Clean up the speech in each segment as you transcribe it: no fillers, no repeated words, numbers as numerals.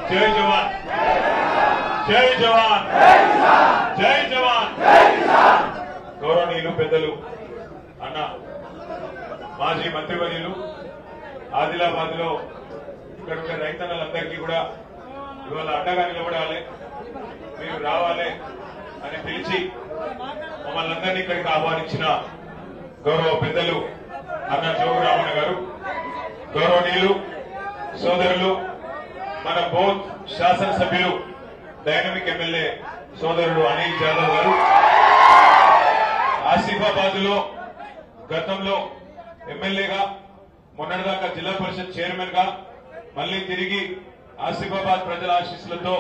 జై జవాన్ జై జవాన్ జై జవాన్. గౌరవనీయులు పెద్దలు అన్న మాజీ మంత్రివర్యులు ఆదిలాబాద్ లో ఇక్కడ ఉండే రైతన్నలందరికీ కూడా ఇవాళ అండగా నిలబడాలి, మీరు రావాలి అని పిలిచి మమ్మల్ని అందరినీ ఇక్కడికి ఆహ్వానించిన గౌరవ పెద్దలు అన్న జోగు రామన్న గారు, గౌరవనీయులు సోదరులు మన బోత్ శాసనసభ్యులు డైనమిక్ ఎమ్మెల్యే సోదరుడు అనిల్ జాదవ్ గారు, ఆసిఫాబాద్ లో గతంలో ఎమ్మెల్యేగా మొన్నటిదాకా జిల్లా పరిషత్ చైర్మన్ గా మళ్లీ తిరిగి ఆసిఫాబాద్ ప్రజల ఆశీస్సులతో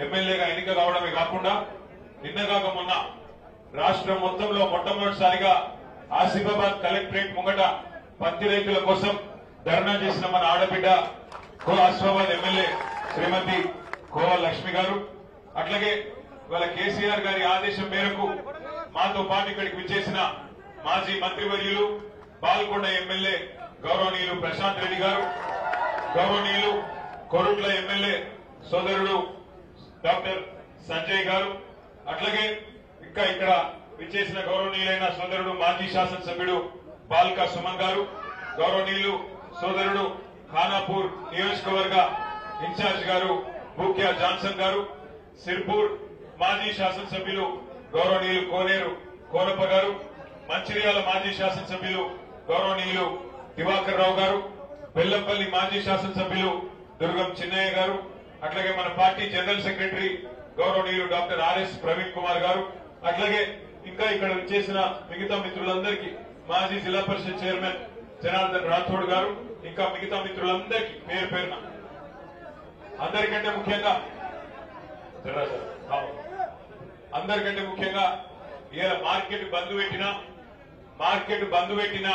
ఎమ్మెల్యేగా ఎన్నిక కావడమే కాకుండా నిన్నగాక మొన్న రాష్ట్రం మొత్తంలో మొట్టమొదటిసారిగా ఆసిఫాబాద్ కలెక్టరేట్ ముంగట పత్తి రైతుల కోసం ధర్నా చేసిన మన ఆడబిడ్డ ఆసిఫాబాద్ ఎమ్మెల్యే శ్రీమతి కోవ లక్ష్మి గారు, అట్లాగే ఇవాళ కేసీఆర్ గారి ఆదేశం మేరకు మాతో పాటు ఇక్కడికి విచ్చేసిన మాజీ మంత్రివర్యులు పాల్గొండ ఎమ్మెల్యే గౌరవనీయులు ప్రశాంత్ రెడ్డి గారు, గౌరవనీయులు కొరుట్ల ఎమ్మెల్యే సోదరుడు డాక్టర్ సంజయ్ గారు, అట్లాగే ఇంకా ఇక్కడ విచ్చేసిన గౌరవనీయులైన సోదరుడు మాజీ శాసనసభ్యుడు బాల్కా సుమన్ గారు, గౌరవనీయులు సోదరుడు ఖానాపూర్ నియోజకవర్గ ఇన్ఛార్జ్ గారు బూక్యా జాన్సన్ గారు, సిర్పూర్ మాజీ శాసనసభ్యులు గౌరవనీయులు కోనేరు కోనప్ప గారు, మంచిర్యాల మాజీ శాసనసభ్యులు గౌరవనీయులు దివాకర్ రావు గారు, బెల్లంపల్లి మాజీ శాసనసభ్యులు దుర్గం చిన్నయ్య గారు, అట్లాగే మన పార్టీ జనరల్ సెక్రటరీ గౌరవనీయులు డాక్టర్ ఆర్ఎస్ ప్రవీణ్ కుమార్ గారు, అట్లాగే ఇంకా ఇక్కడ చేసిన మిగతా మిత్రులందరికీ మాజీ జిల్లా పరిషత్ చైర్మన్ జనార్దన్ రాథోడ్ గారు, ఇంకా మిగతా మిత్రులందరికీ పేరు పేరున అందరికంటే ముఖ్యంగా ఇలా మార్కెట్ బంద్ పెట్టినా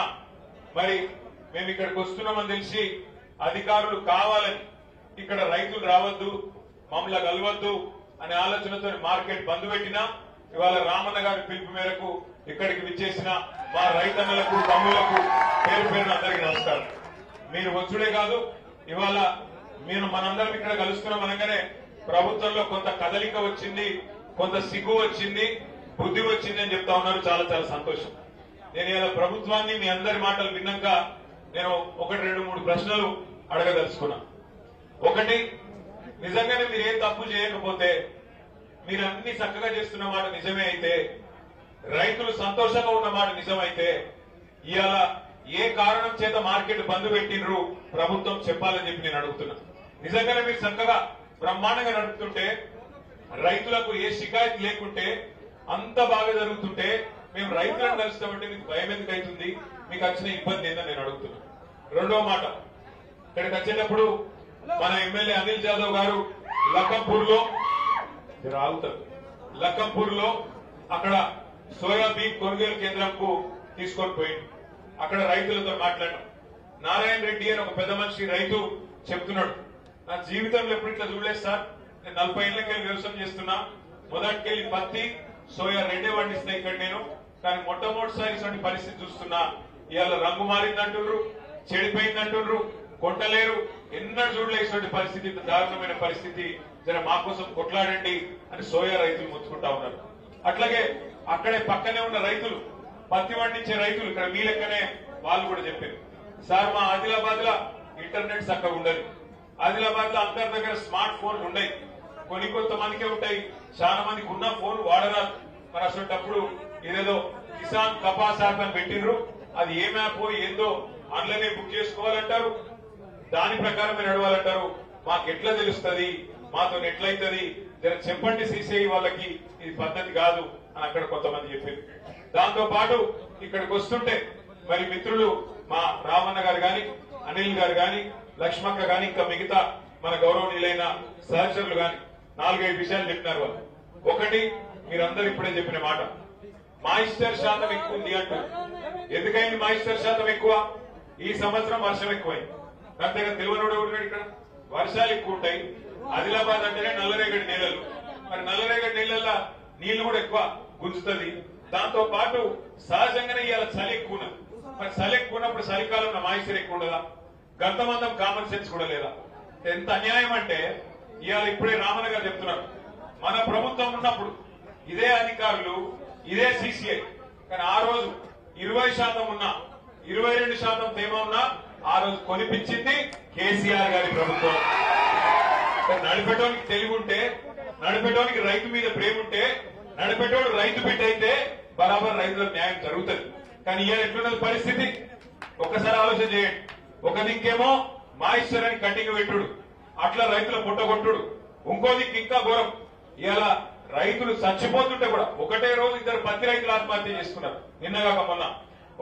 మరి మేము ఇక్కడికి వస్తున్నామని తెలిసి అధికారులు కావాలని ఇక్కడ రైతులు రావద్దు మమ్మల్ని కలవద్దు అనే ఆలోచనతో మార్కెట్ బంద్ పెట్టినా ఇవాళ రామన్న గారి పిలుపు మేరకు ఇక్కడికి విచ్చేసిన మా రైతన్నలకు తమ్ములకు పేరు పేరున అందరికీ నమస్కారం. మీరు వచ్చుడే కాదు, ఇవాళ మీరు మనందరం ఇక్కడ కలుస్తున్నాం అనగానే ప్రభుత్వంలో కొంత కదలిక వచ్చింది, కొంత సిగ్గు వచ్చింది, బుద్ధి వచ్చింది అని చెప్తా ఉన్నారు. చాలా చాలా సంతోషం. నేను ఇలా ప్రభుత్వాన్ని మీ అందరి మాటలు విన్నాక నేను 1-2-3 ప్రశ్నలు అడగదలుచుకున్నా. ఒకటి, నిజంగానే మీరేం తప్పు చేయకపోతే మీరు అన్ని చక్కగా చేస్తున్న మాట నిజమే అయితే, రైతులు సంతోషంగా ఉన్న మాట నిజమైతే ఇవాళ ఏ కారణం చేత మార్కెట్ బంద్ పెట్టినరు ప్రభుత్వం చెప్పాలని చెప్పి నేను అడుగుతున్నా. నిజంగానే మీరు చక్కగా బ్రహ్మాండంగా నడుపుతుంటే, రైతులకు ఏ షికాయత్ లేకుంటే, అంత బాగా జరుగుతుంటే మేము రైతులను కలుస్తామంటే మీకు భయం ఎందుకు అవుతుంది? మీకు వచ్చిన ఇబ్బంది ఏందని నేను అడుగుతున్నా. రెండో మాట, ఇక్కడికి వచ్చేటప్పుడు మన ఎమ్మెల్యే అనిల్ జాదవ్ గారు లఖంపూర్ లో అక్కడ సోయాబీన్ కొనుగోలు కేంద్రంకు తీసుకొని పోయింది. అక్కడ రైతులతో మాట్లాడడం. నారాయణ రెడ్డి అని ఒక పెద్ద మనిషి రైతు చెప్తున్నాడు, నా జీవితంలో ఎప్పుడు ఇట్లా చూడలేదు సార్, నేను 40 ఏళ్లకెళ్ళి వ్యవసాయం చేస్తున్నా, మొదటికెళ్ళి పత్తి సోయా రెండే పండిస్తున్నా ఇక్కడ నేను, కానీ మొట్టమొదటిసారి ఇటువంటి పరిస్థితి చూస్తున్నా. ఇవాళ రంగు మారిందంటుండ్రు, చెడిపోయిందంటుండ్రు, కొట్టలేరు, ఎన్నడూ చూడలే ఇటువంటి పరిస్థితి, దారుణమైన పరిస్థితి, జర మా కోసం కొట్లాడండి అని సోయా రైతులు మొత్తుకుంటా ఉన్నారు. అట్లాగే అక్కడే పక్కనే ఉన్న రైతులు, పత్తి పండించే రైతులు ఇక్కడ మీ లెక్కనే వాళ్ళు కూడా చెప్పారు, సార్ మా ఆదిలాబాద్ లో ఇంటర్నెట్ చక్కగా ఉండదు, ఆదిలాబాద్ లో అందరి దగ్గర స్మార్ట్ ఫోన్లు ఉన్నాయి, కొంతమందికే ఉంటాయి, చాలా మందికి ఉన్న ఫోన్ వాడరాదు. మరి అసలు ఇదేదో కిసాన్ కపాస్ యాప్ అని పెట్టిండ్రు, అది ఏ మ్యాప్ ఏందో ఆన్లైన్ బుక్ చేసుకోవాలంటారు, దాని ప్రకారం మీరు నడవాలంటారు. మాకు ఎట్లా తెలుస్తుంది, మాతో ఎట్లయితుంది, జర చెప్పండి సీసీఐ వాళ్ళకి, ఇది పద్ధతి కాదు అని అక్కడ కొంతమంది చెప్పారు. దాంతో పాటు ఇక్కడికి వస్తుంటే మరి మిత్రులు మా రామన్న గారు గాని, అనిల్ గారు గాని, లక్ష్మక్క గాని, ఇంకా మిగతా మన గౌరవనీయులైన సహచరులు గాని 4-5 విషయాలు చెప్పినారు వాళ్ళు. ఒకటి, మీరందరూ ఇప్పుడే చెప్పిన మాట, మాయిశ్చర్ శాతం ఎక్కువ ఉంది అంటారు. ఎందుకైంది మాయిశ్చర్ శాతం ఎక్కువ? ఈ సంవత్సరం వర్షం ఎక్కువైంది. అంతేగా తెలివనోడు ఎవరు ఇక్కడ, వర్షాలు ఎక్కువ ఉంటాయి. ఆదిలాబాద్ అంటేనే నల్లరేగడి నీళ్ళలు, మరి నల్లరేగడి నీళ్ళల్లో నీళ్లు కూడా ఎక్కువ గుంజుతుంది. దాంతో పాటు సహజంగానే ఇవాళ చలి ఎక్కువ ఉన్నది. మరి చలి ఎక్కువ ఉన్నప్పుడు చలికాలంలో మాయిశ్చర్ ఎక్కువ ఉండదా? గంతమందం కామన్ సెన్స్ కూడా లేదా? ఎంత అన్యాయం అంటే ఇవాళ ఇప్పుడే రామన్న గారు చెప్తున్నారు, మన ప్రభుత్వం ఉన్నప్పుడు ఇదే అధికారులు ఇదే సిసిఐ, కానీ ఆ రోజు 20% ఉన్నా 22% తేమ ఉన్నా ఆ రోజు కొనిపించింది కేసీఆర్ గారి ప్రభుత్వం. నడిపేటోనికి తెలివి ఉంటే, నడిపేటోనికి రైతు మీద ప్రేమ ఉంటే, నడిపేటోడు రైతు బిడ్డ అయితే బరాబర్ రైతులకు న్యాయం జరుగుతుంది. కానీ ఇవాళ ఎట్లున్నది పరిస్థితి ఒక్కసారి ఆలోచన చేయండి. ఒక దిక్కేమో మాయిశ్వరాన్ని కట్టింగ్ పెట్టుడు, అట్లా రైతుల పుట్టగొట్టుడు, ఇంకో దిక్కు ఇంకా ఘోరం. ఇవాళ రైతులు చచ్చిపోతుంటే కూడా ఒకటే రోజు 2 పత్తి రైతులు ఆత్మహత్య చేసుకున్నారు. నిన్నగాక మొన్న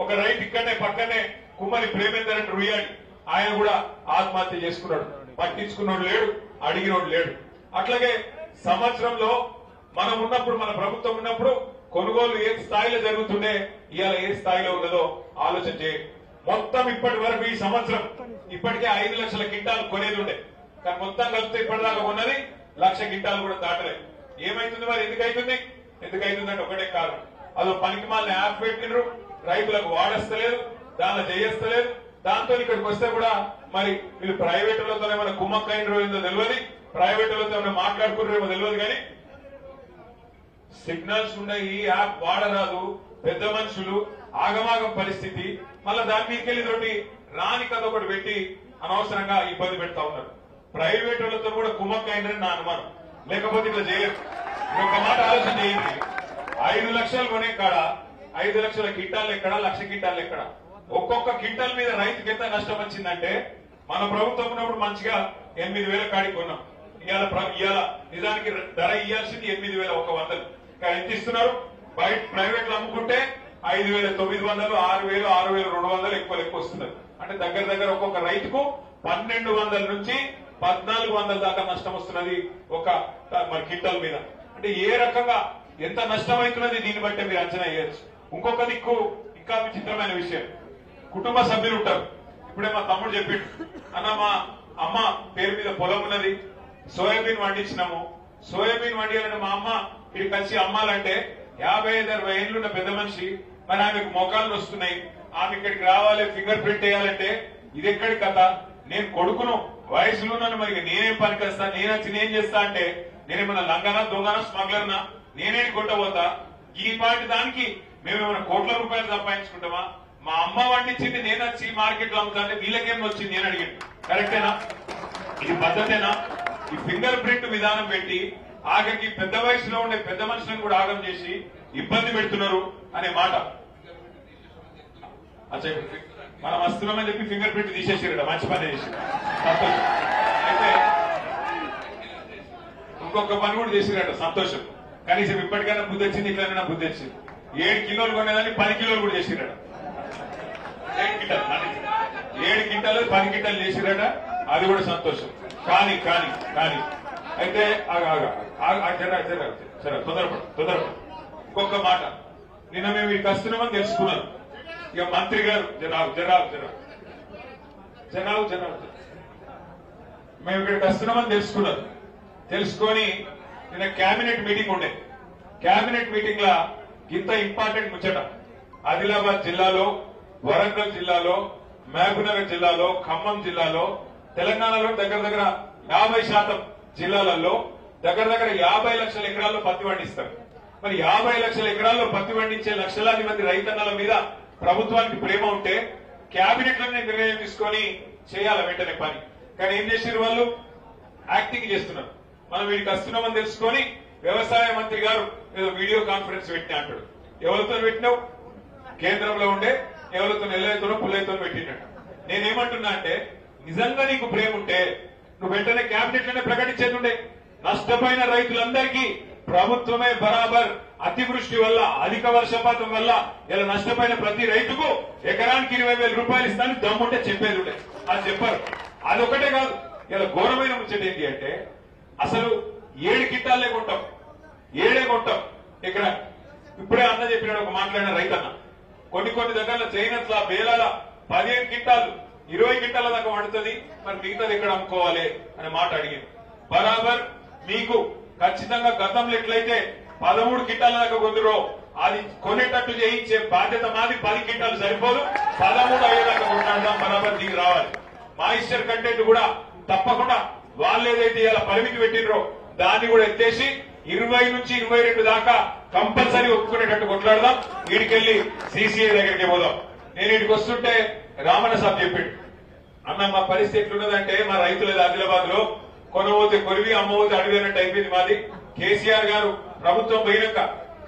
ఒక రైతు ఇక్కడనే పక్కనే కుమ్మరి ప్రేమేందర్ అని రుయ్యాడి, ఆయన కూడా ఆత్మహత్య చేసుకున్నాడు. పట్టించుకున్నోడు లేడు, అడిగినోడు లేడు. అట్లాగే సంవత్సరంలో మనం ఉన్నప్పుడు, మన ప్రభుత్వం ఉన్నప్పుడు కొనుగోలు ఏ స్థాయిలో జరుగుతుండే, ఇవాళ ఏ స్థాయిలో ఉన్నదో ఆలోచన చేయండి. మొత్తం ఇప్పటి వరకు ఈ సంవత్సరం ఇప్పటికే 5 లక్షల క్వింటాలు కొనేది ఉండే, కానీ మొత్తం కలిపితే ఇప్పటిదాకా ఉన్నది 1 లక్ష క్వింటాలు కూడా దాటలేదు. ఏమైతుంది మరి? ఎందుకైతుందంటే ఒకటే కారణం, అదో పనికి మాలిన యాప్ పెట్టినరు, రైతులకు వాడస్తలేదు, దానిలో చేయస్తలేదు. దాంతో ఇక్కడికి వస్తే కూడా మరి వీళ్ళు ప్రైవేట్ వాళ్ళతో ఏమైనా కుమ్మక్కైనరో ఏందో తెలియదు, ప్రైవేట్ వాళ్ళతో ఏమైనా మాట్లాడుకున్నారేమో తెలియదు. కానీ సిగ్నల్స్ ఉన్నాయి, ఈ యాప్ వాడరాదు, పెద్ద మనుషులు ఆగమాగం పరిస్థితి, మళ్ళా దాని మీదకెళ్ళి తోటి రాని కథ ఒకటి పెట్టి అనవసరంగా ఇబ్బంది పెడతా ఉన్నారు. ప్రైవేట్ వాళ్ళతో కూడా కుమ్మక్కైనరని నా అనుమానం, లేకపోతే ఇట్లా చేయరు. ఒక మాట ఆలోచన చేయండి, 5 లక్షలు కొనే కాడ 5 లక్షల క్వింటాలు ఎక్కడ, 1 లక్ష క్వింటాలు ఎక్కడ? ఒక్కొక్క క్వింటాల్ మీద రైతుకి ఎంత నష్టం వచ్చిందంటే, మన ప్రభుత్వం ఉన్నప్పుడు మంచిగా 8,000 కాడికి కొన్నాం. ఇవాళ నిజానికి ధర ఇయ్యాల్సింది 8,100, కానీ ఎంత ఇస్తున్నారు? బయట ప్రైవేట్లు అమ్ముకుంటే 5,900, 6,000, 6,200 ఎక్కువ వస్తున్నారు. అంటే దగ్గర ఒక్కొక్క రైతుకు 1,200 నుంచి 1,400 దాకా నష్టం వస్తున్నది ఒక మన క్వింటాల్ మీద. అంటే ఏ రకంగా ఎంత నష్టం అవుతున్నది దీన్ని బట్టి మీరు అంచనా వేయచ్చు. ఇంకొక దిక్కు ఇంకా విచిత్రమైన విషయం, కుటుంబ సభ్యులు ఉంటారు. ఇప్పుడే మా తమ్ముడు చెప్పిండు, అన్న మా అమ్మ పేరు మీద పొలం ఉన్నది, సోయాబీన్ వండించినాము, సోయాబీన్ వండియాలంటే మా అమ్మ ఇక్కడికి వచ్చి అమ్మాలంటే 55-60 ఏళ్ళున్న పెద్ద మనిషి, మరి ఆమెకు మోకాళ్ళు వస్తున్నాయి, ఆమె ఇక్కడికి రావాలి, ఫింగర్ ప్రింట్ వేయాలంటే ఇది ఎక్కడి కథ? నేను కొడుకును, వయసులో ఉన్నాను, మరి నేనేం పనికొస్తా, నేనేం చేస్తా అంటే నేనేమన్నా లంగనా, దొంగనా, స్మగ్లర్నా, నేనేం కొట్టబోతా? ఈ పాటి దానికి మేమేమైనా కోట్ల రూపాయలు సంపాదించుకుంటామా? మా అమ్మ వండించింది నేను వచ్చి మార్కెట్ లో అమ్ముతా అంటే వీళ్ళకేం వచ్చింది నేను అడిగాను. కరెక్టేనా? ఇది పద్ధతేనా? ఈ ఫింగర్ ప్రింట్ విధానం పెట్టి ఆఖరికి పెద్ద వయసులో ఉండే పెద్ద మనుషులను కూడా ఆగం చేసి ఇబ్బంది పెడుతున్నారు అనే మాట. మనం వస్తున్నామని చెప్పి ఫింగర్ ప్రింట్ తీసేసారు, మంచి పని చేసి. అయితే ఇంకొక పని కూడా చేసిరట, సంతోషం. కనీసం ఇప్పటికైనా బుద్ధి వచ్చింది, ఇట్లైనా బుద్ధి వచ్చింది. 7 కిలోలు కొనేదాన్ని 10 కిలోలు కూడా చేసిరట. 7 క్వింటాలు 10 క్వింటాలు చేసిరట, అది కూడా సంతోషం. కానీ అయితే తొందరపడు. ఇంకొక మాట, నిన్న మేము ఇక్కడికి వస్తున్నామని తెలుసుకున్నాను. ఇక మంత్రి గారు మేము ఇక్కడికి వస్తున్నామని తెలుసుకొని నిన్న కేబినెట్ మీటింగ్ ఉండే. కేబినెట్ మీటింగ్ లా ఇంత ఇంపార్టెంట్ ముచ్చట, ఆదిలాబాద్ జిల్లాలో, వరంగల్ జిల్లాలో, మహబూబ్నగర్ జిల్లాలో, ఖమ్మం జిల్లాలో, తెలంగాణలో దగ్గర 50% జిల్లాలలో దగ్గర 50 లక్షల ఎకరాల్లో పత్తి పండిస్తారు. మరి 50 లక్షల ఎకరాల్లో పత్తి పండించే లక్షలాది మంది రైతన్నల మీద ప్రభుత్వానికి ప్రేమ ఉంటే కేబినెట్ లోనే నిర్ణయం తీసుకొని చేయాలి వెంటనే పని. కానీ ఏం చేసారు వాళ్ళు? యాక్టింగ్ చేస్తున్నారు. మనం వీడికి వస్తున్నామని తెలుసుకొని వ్యవసాయ మంత్రి గారు ఏదో వీడియో కాన్ఫరెన్స్ పెట్టినా అంటాడు. ఎవరితో పెట్టినావు? కేంద్రంలో ఉండే ఎవరితో నెల్లైతోనో పుల్లైతో పెట్టినట్టు. నేనేమంటున్నా అంటే, నిజంగా నీకు ప్రేమ ఉంటే నువ్వు వెంటనే కేబినెట్ లోనే ప్రకటించేది. నష్టపోయిన రైతులందరికీ ప్రభుత్వమే బరాబర్ అతివృష్టి వల్ల, అధిక వర్షపాతం వల్ల ఇలా నష్టపోయిన ప్రతి రైతుకు ఎకరానికి 20,000 రూపాయలు ఇస్తానని దమ్ముంటే చెప్పేది ఉండే. అది చెప్పారు. అదొకటే కాదు, ఇలా ఘోరమైన ముచ్చట ఏంటి అంటే, అసలు 7 క్వింటాలే కొంటాం, 7 కొంటాం ఇక్కడ. ఇప్పుడే అన్న చెప్పినాడు, ఒక మాట్లాడిన రైతన్న, కొన్ని దగ్గర చైనట్ల బేలాల 15 క్వింటాలు 20 క్వింటాల దాకా వండుతుంది, మరి మిగతాది ఎక్కడ అమ్ముకోవాలి అనే మాట అడిగింది. బరాబర్ మీకు ఖచ్చితంగా గతంలో ఎట్లయితే 13 క్వింటాల దాకా కొందరో అది కొనేటట్టు చేయించే బాధ్యత మాది. 10 క్వింటాలు సరిపోదు, 13 అయ్యేదాకా కొట్టాడదాం, బరాబర్ దిగి రావాలి. మాయిశ్చర్ కంటెంట్ కూడా తప్పకుండా వాళ్ళు ఏదైతే ఇలా పరిమితి పెట్టినరో దాన్ని కూడా ఎత్తేసి 20 నుంచి 22 దాకా కంపల్సరీ ఒప్పుకునేటట్టు కొట్లాడదాం. వీడికెళ్లి సీసీఐ దగ్గరికి పోదాం. నేను వీడికి వస్తుంటే రామన్న సాబ్ చెప్పిండు, అన్న మా పరిస్థితి ఎట్లున్నదంటే మా రైతులది ఆదిలాబాద్ లో కొనబోతే కొరివి అమ్మబోతే అడిగినట్టు అయిపోయింది మాది. కేసీఆర్ గారు ప్రభుత్వం పోయినాక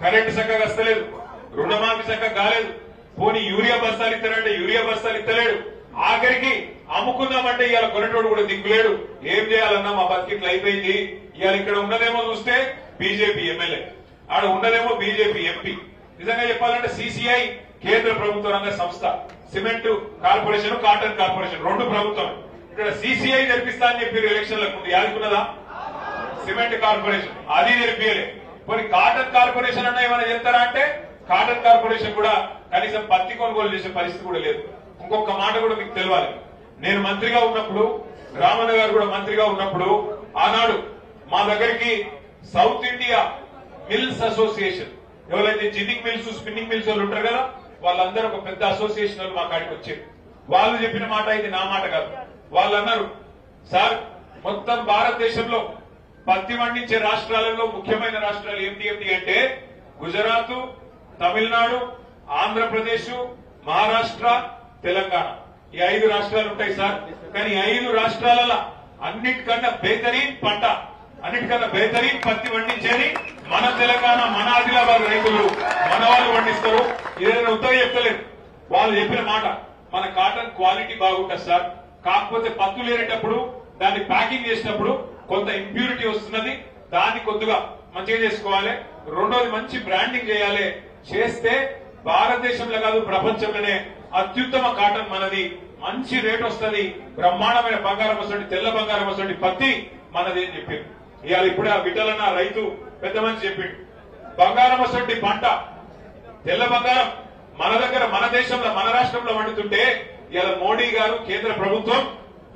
కరెంటు చక్కగా వస్తలేదు, రుణమాఫీ చక్కగా కాలేదు, పోనీ యూరియా బస్తాలు ఇస్తారంటే యూరియా బస్తాలు ఇస్తలేడు, ఆఖరికి అమ్ముకుందామంటే ఇవాళ కొనటోడు కూడా దిక్కులేడు. ఏం చేయాలన్నా మా బతికిట్లు అయిపోయింది. ఇవాళ ఇక్కడ ఉన్నదేమో చూస్తే బీజేపీ ఎమ్మెల్యే, ఆడ ఉన్నదేమో బీజేపీ ఎంపీ. నిజంగా చెప్పాలంటే సీసీఐ కేంద్ర ప్రభుత్వ రంగ సంస్థ, సిమెంట్ కార్పొరేషన్ కాటన్ కార్పొరేషన్ రెండు ప్రభుత్వం. ఇక్కడ సీసీఐ జరిపిస్తా అని చెప్పారు ఎలక్షన్లకు ముందు, యాదుకున్నదా? సిమెంట్ కార్పొరేషన్ అది జరిపియలే. కొన్ని కాటన్ కార్పొరేషన్ అన్నా ఏమైనా చేస్తారా అంటే కాటన్ కార్పొరేషన్ కూడా కనీసం పత్తి కొనుగోలు చేసే పరిస్థితి కూడా లేదు. ఇంకొక మాట కూడా మీకు తెలియాలి, నేను మంత్రిగా ఉన్నప్పుడు, రామన్న గారు కూడా మంత్రిగా ఉన్నప్పుడు, ఆనాడు మా దగ్గరికి సౌత్ ఇండియా మిల్స్ అసోసియేషన్, ఎవరైతే జిన్నింగ్ మిల్స్ స్పిన్నింగ్ మిల్స్ వాళ్ళు ఉంటారు కదా, వాళ్ళందరూ ఒక పెద్ద అసోసియేషన్ వాళ్ళు మా కాడికి వచ్చారు. వాళ్ళు చెప్పిన మాట ఇది నా మాట కాదు. వాళ్ళు అన్నారు, సార్ మొత్తం భారతదేశంలో పత్తి పండించే రాష్ట్రాలలో ముఖ్యమైన రాష్ట్రాలు ఏంటి అంటే గుజరాత్, తమిళనాడు, ఆంధ్రప్రదేశ్, మహారాష్ట్ర, తెలంగాణ. ఈ 5 రాష్ట్రాలు ఉంటాయి సార్. కానీ 5 రాష్ట్రాలలో అన్నిటికన్నా బేహతరీన్ పంట, అన్నిటికన్నా బేహతరీన్ పత్తి పండించేది మన తెలంగాణ, మన ఆదిలాబాద్ రైతులు, మన వాళ్ళు పండిస్తారు. ఏదైనా ఉత్తరం చెప్తలేదు. వాళ్ళు చెప్పిన మాట, మన కాటన్ క్వాలిటీ బాగుంటుంది సార్, కాకపోతే పత్తులు ఏరేటప్పుడు దాన్ని ప్యాకింగ్ చేసినప్పుడు కొంత ఇంప్యూరిటీ వస్తున్నది, దాన్ని కొద్దిగా మంచిగా చేసుకోవాలి. రెండోది మంచి బ్రాండింగ్ చేయాలి, చేస్తే భారతదేశంలో కాదు ప్రపంచంలోనే అత్యుత్తమ కాటన్ మనది, మంచి రేట్ వస్తుంది, బ్రహ్మాండమైన బంగారం వస్తుంది, తెల్ల బంగారం వస్తుంది, పత్తి మనది అని చెప్పింది. ఇవాళ ఇప్పుడే ఆ విఠలన్న రైతు పెద్ద మంచి చెప్పిండు, బంగారం వస్తుంది పంట, తెల్ల బంగారం మన దగ్గర మన దేశంలో మన రాష్ట్రంలో వండుతుంటే ఇవాళ మోడీ గారు కేంద్ర ప్రభుత్వం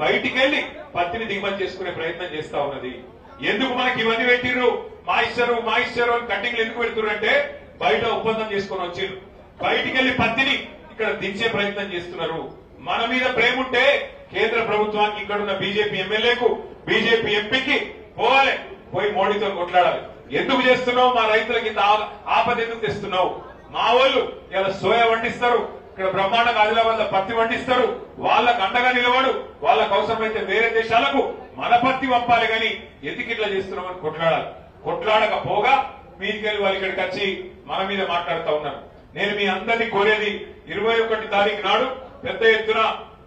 బయటికి వెళ్లి పత్తిని దిగుమతి చేసుకునే ప్రయత్నం చేస్తా ఉన్నది. ఎందుకు మనకి ఇవన్నీ పెట్టిర్రు, మా ఇచ్చారు అని కట్టింగ్లు ఎందుకు పెడుతున్నారు అంటే బయట ఒప్పందం చేసుకుని వచ్చిర్రు, బయటికి వెళ్లి పత్తిని ఇక్కడ దించే ప్రయత్నం చేస్తున్నారు. మన మీద ప్రేమ ఉంటే కేంద్ర ప్రభుత్వానికి ఇక్కడున్న బీజేపీ ఎమ్మెల్యేకు బీజేపీ ఎంపీకి పోవాలి, పోయి మోడీతో కొట్లాడాలి. ఎందుకు చేస్తున్నావు, మా రైతులకి ఇంత ఆపద ఎందుకు తెస్తున్నావు? మా వాళ్ళు ఇలా సోయా వండిస్తారు, ఇక్కడ బ్రహ్మాండంగా ఆదిలాబాద్ లో పత్తి పండిస్తారు, వాళ్ళకు అండగా నిలబడు, వాళ్ళకు అవసరమైతే వేరే దేశాలకు మన పత్తి పంపాలి, కానీ ఎందుకు ఇట్లా చేస్తున్నామని కొట్లాడాలి. కొట్లాడకపోగా మీదికెళ్ళి వాళ్ళు ఇక్కడికి వచ్చి మన మీద మాట్లాడుతూ ఉన్నారు. నేను మీ అందరినీ కోరేది 21 తారీఖు నాడు పెద్ద ఎత్తున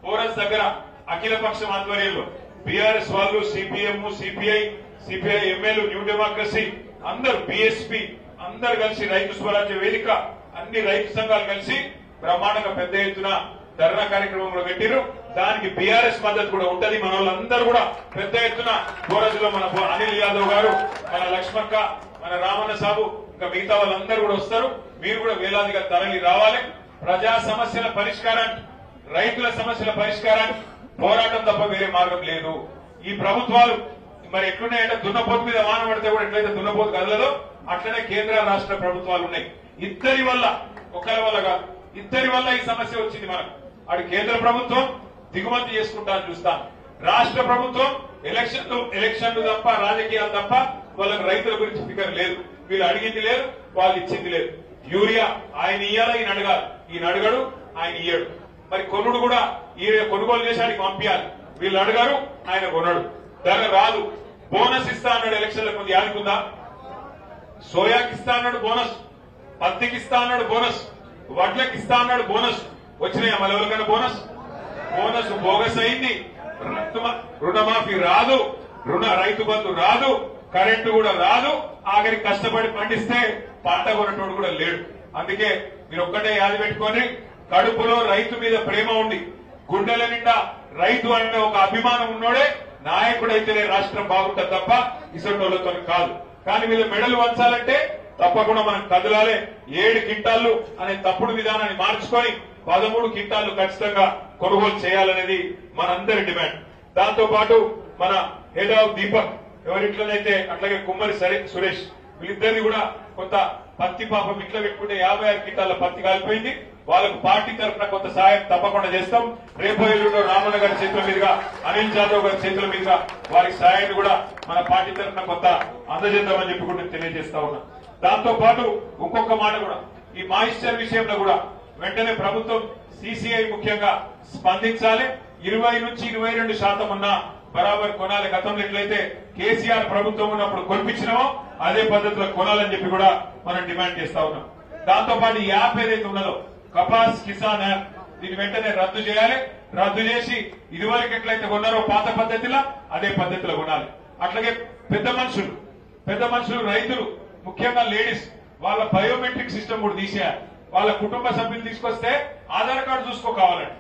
ఫోరస్ దగ్గర అఖిలపక్షం ఆధ్వర్యంలో బీఆర్ఎస్ వాళ్ళు, CPM, CPI MLA, new democracy అందరు, బీఎస్పీ అందరు కలిసి, రైతు స్వరాజ్య వేదిక అన్ని రైతు సంఘాలు కలిసి బ్రహ్మాండంగా పెద్ద ఎత్తున ధర్నా కార్యక్రమంలో పెట్టిరు. దానికి బీఆర్ఎస్ మద్దతు కూడా ఉంటది. మన వాళ్ళందరూ కూడా పెద్ద ఎత్తున ఫోరస్లో మన అనిల్ యాదవ్ గారు, మన లక్ష్మక్క, మన రామన్న సాబు, ఇంకా మిగతా వాళ్ళందరూ కూడా వస్తారు. మీరు కూడా వేలాదిగా తరలి రావాలి. ప్రజా సమస్యల పరిష్కారానికి, రైతుల సమస్యల పరిష్కారానికి పోరాటం తప్ప వేరే మార్గం లేదు. ఈ ప్రభుత్వాలు మరి ఎట్లున్నాయంటే దున్నపోతు మీద వాన పడితే కూడా ఎట్లయితే దున్నపోతు కదలదో అట్లనే కేంద్ర రాష్ట్ర ప్రభుత్వాలు ఉన్నాయి. ఇద్దరి వల్ల, ఒకరి వల్ల కాదు, ఇద్దరి వల్ల ఈ సమస్య వచ్చింది మనకు. అటు కేంద్ర ప్రభుత్వం దిగుమతి చేసుకుంటాను చూస్తాను, రాష్ట్ర ప్రభుత్వం ఎలక్షన్లు తప్ప, రాజకీయాలు తప్ప వాళ్ళకి రైతుల గురించి ఫికర్ లేదు. వీళ్ళు అడిగింది లేదు, వాళ్ళు ఇచ్చింది లేదు. యూరియా ఆయన ఇయ్యాలా, ఈయన అడగాలి, ఈయన అడగడు, ఆయన ఇయ్యడు. మరి కొనుడు కూడా ఈయన కొనుగోలు చేసానికి పంపించాలి, వీళ్ళు అడగారు, ఆయన కొనడు. ధర రాదు. బోనస్ ఇస్తా అన్నాడు ఎలక్షన్లకు ముందు, యాదుకుందా? సోయాకి ఇస్తా అన్నాడు బోనస్, పత్తికి ఇస్తా అన్నాడు బోనస్, వడ్లకి ఇస్తా అన్నాడు బోనస్. వచ్చినాయా మళ్ళీ ఎవరికైనా బోనస్? బోనస్ బోగస్ అయింది. రుణమాఫీ రాదు, రైతు బంధు రాదు, కరెంటు కూడా రాదు. ఆఖరికి కష్టపడి పండిస్తే పంట కొనటోడు కూడా లేడు. అందుకే మీరు ఒక్కటే యాది పెట్టుకొని, కడుపులో రైతు మీద ప్రేమ ఉండి, గుండెల నిండా రైతు అంటే ఒక అభిమానం ఉన్నోడే నాయకుడైతేనే రాష్ట్రం బాగుంటుంది తప్ప ఇసటోళ్లతో కాదు. కానీ వీళ్ళు మెడలు వంచాలంటే తప్పకుండా మనం కదలాలి. 7 క్వింటాళ్లు అనే తప్పుడు విధానాన్ని మార్చుకొని 13 క్వింటాళ్లు ఖచ్చితంగా కొనుగోలు చేయాలనేది మనందరి డిమాండ్. దాంతో పాటు మన హెడ్ ఆఫ్ దీపక్ ఎవరింట్లోనైతే, అట్లాగే కుమ్మరి సురేష్, వీళ్ళిద్దరిది కూడా కొంత పత్తి పాపం ఇట్లా పెట్టుకుంటే 56 క్వింటాళ్ల పత్తి కాలిపోయింది. వాళ్ళకు పార్టీ తరఫున కొంత సాయం తప్పకుండా చేస్తాం. రేపు ఎల్లుండో రామన్న గారి చేతుల మీదుగా, అనిల్ జాదవ్ గారి చేతుల మీదుగా వారికి సాయాన్ని కూడా మన పార్టీ తరఫున కొంత అందజేద్దామని చెప్పి కూడా తెలియజేస్తా ఉన్నా. దాంతో పాటు ఇంకొక మాట కూడా, ఈ మాయిశ్చర్ విషయంలో కూడా వెంటనే ప్రభుత్వం సిసిఐ ముఖ్యంగా స్పందించాలి. 20 నుంచి 22% ఉన్న బరాబర్ కొనాలి. గతంలో ఎట్లయితే కేసీఆర్ ప్రభుత్వం ఉన్నప్పుడు కొనిపించినామో అదే పద్ధతిలో కొనాలని చెప్పి కూడా మనం డిమాండ్ చేస్తా ఉన్నాం. దాంతో పాటు ఈ యాప్ ఏదైతే ఉన్నదో కపాస్ కిసాన్ యాప్, దీన్ని వెంటనే రద్దు చేయాలి. రద్దు చేసి ఇదివరకు ఎట్లయితే కొన్నారో పాత పద్ధతిలో అదే పద్ధతిలో కొనాలి. అట్లాగే పెద్ద మనుషులు రైతులు ముఖ్యంగా లేడీస్ వాళ్ళ బయోమెట్రిక్ సిస్టమ్ కూడా తీసేయాలి. వాళ్ళ కుటుంబ సభ్యులు తీసుకొస్తే ఆధార్ కార్డు చూసుకో, కావాలంటే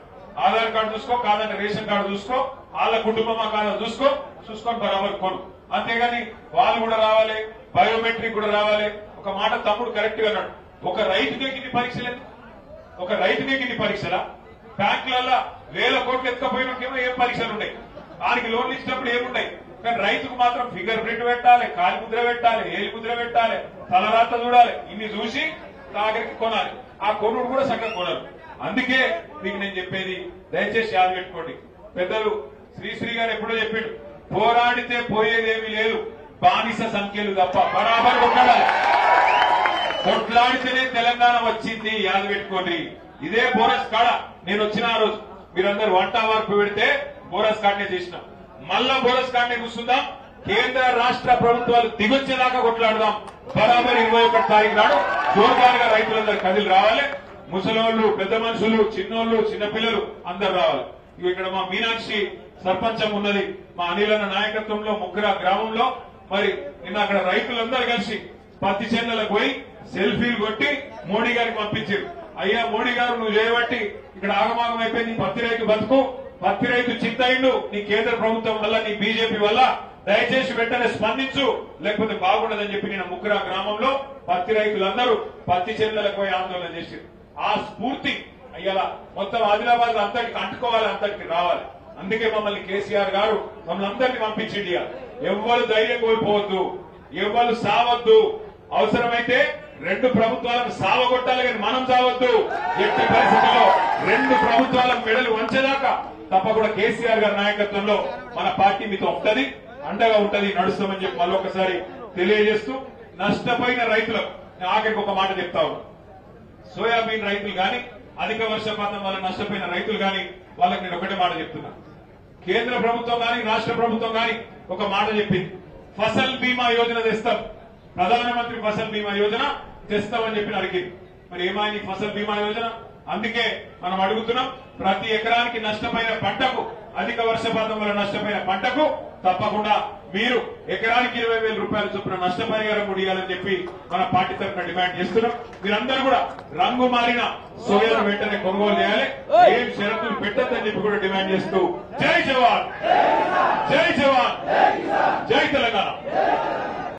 ఆధార్ కార్డు చూసుకో, కాదంటే రేషన్ కార్డు చూసుకో, వాళ్ళ కుటుంబమా కాదా చూసుకొని బరాబర్ కొను. అంతేగాని వాళ్ళు కూడా రావాలి, బయోమెట్రిక్ కూడా రావాలి. ఒక మాట తమ్ముడు కరెక్ట్ గా అన్నాడు, ఒక రైతుకే కింది పరీక్షలు, ఒక రైతుకే కింది పరీక్షలా? బ్యాంకులలో 1000 కోట్లు ఎత్తుకపోయినాకేమో ఏం పరీక్షలు ఉన్నాయి, దానికి లోన్లు ఇచ్చినప్పుడు ఏమున్నాయి. కానీ రైతుకు మాత్రం ఫింగర్ ప్రింట్ పెట్టాలి, కాలి ముద్ర పెట్టాలి, ఏలి ముద్ర పెట్టాలి, తలరాత చూడాలి, ఇన్ని చూసి ఆఖరికి కొనాలి. ఆ కొనుడు కూడా చక్కగా కొనాలి. అందుకే మీకు నేను చెప్పేది, దయచేసి యాద పెట్టుకోండి. పెద్దలు శ్రీశ్రీ గారు ఎప్పుడో చెప్పిండు, పోరాడితే పోయేదేమీ లేదు, బానిస సంఖ్యలు తప్ప. బరాబర్ కొట్లాడాలి, కొట్లాడితేనే తెలంగాణ వచ్చింది. యాద పెట్టుకోండి. ఇదే బోరస్ కాడ నేను వచ్చిన ఆ రోజు మీరందరూ వంట వార్పు పెడితే బోరస్ కాడనే చేసినాం. మళ్ళా బోరస్ కాడనే కూర్చుందాం. కేంద్ర రాష్ట్ర ప్రభుత్వాలు దిగొచ్చేదాకా కొట్లాడదాం. బరాబర్ 21 తారీఖు నాడు జోర్దారుగా రైతులందరూ కదిలి రావాలి. ముసలోళ్ళు, పెద్ద మనుషులు, చిన్నోళ్ళు, చిన్నపిల్లలు అందరు రావాలి. ఇక్కడ మా మీనాక్షి సర్పంచం ఉన్నది, మా అనిలన్న నాయకత్వంలో ముగ్గుర గ్రామంలో. మరి నిన్న అక్కడ రైతులందరూ కలిసి పత్తి చేనులకు పోయి సెల్ఫీలు కొట్టి మోడీ గారికి పంపించారు. అయ్యా మోడీ గారు, నువ్వు చేయబట్టి ఇక్కడ ఆగమాగం అయిపోయింది, పత్తి రైతు బతుకు, పత్తి రైతు చింతయిండు నీ కేంద్ర ప్రభుత్వం వల్ల, నీ బీజేపీ వల్ల, దయచేసి వెంటనే స్పందించు, లేకపోతే బాగుండదని చెప్పి నేను ముగ్గుర గ్రామంలో పత్తి రైతులందరూ పత్తి చేనులకు పోయి ఆందోళన చేశారు. ఆ స్ఫూర్తి అయ్యాల మొత్తం ఆదిలాబాద్ అంతటికి అంటుకోవాలి, అంతటికి రావాలి. అందుకే మమ్మల్ని కేసీఆర్ గారు మమ్మల్ని అందరినీ పంపించింది. ఎవ్వరు ధైర్యం కోల్పోవద్దు, ఎవ్వరు సావద్దు. అవసరమైతే 2 ప్రభుత్వాలకు సావగొట్టాలి, కానీ మనం సావద్దు. ఎట్టి పరిస్థితుల్లో 2 ప్రభుత్వాలకు మెడలు వంచేదాకా తప్పకుండా కేసీఆర్ గారి నాయకత్వంలో మన పార్టీ మీతో ఉంటది, అండగా ఉంటది, నడుస్తామని చెప్పి మళ్ళొకసారి తెలియజేస్తూ, నష్టపోయిన రైతులకు నేను ఆఖరికి ఒక మాట చెప్తా ఉన్నా. సోయాబీన్ రైతులు గాని, అధిక వర్షపాతం వల్ల నష్టపోయిన రైతులు గాని, వాళ్ళకి నేను ఒకటే మాట చెప్తున్నా. కేంద్ర ప్రభుత్వం గాని, రాష్ట్ర ప్రభుత్వం గాని ఒక మాట చెప్పింది, ఫసల్ బీమా యోజన తెస్తాం, ప్రధానమంత్రి ఫసల్ బీమా యోజన తెస్తామని చెప్పి అడిగింది. మరి ఏమైంది ఫసల్ బీమా యోజన? అందుకే మనం అడుగుతున్నాం, ప్రతి ఎకరానికి నష్టపోయిన పంటకు, అధిక వర్షపాతం వల్ల నష్టపోయిన పంటకు తప్పకుండా మీరు ఎకరానికి 20,000 రూపాయల చొప్పున నష్టపరిహారం ముడియాలని చెప్పి మన పార్టీ తరఫున డిమాండ్ చేస్తున్నాం. మీరందరూ కూడా రంగు మారిన సోయాను వెంటనే కొనుగోలు చేయాలి, ఏం షరతులు పెట్టద్దని చెప్పి కూడా డిమాండ్ చేస్తూ, జై జవాన్.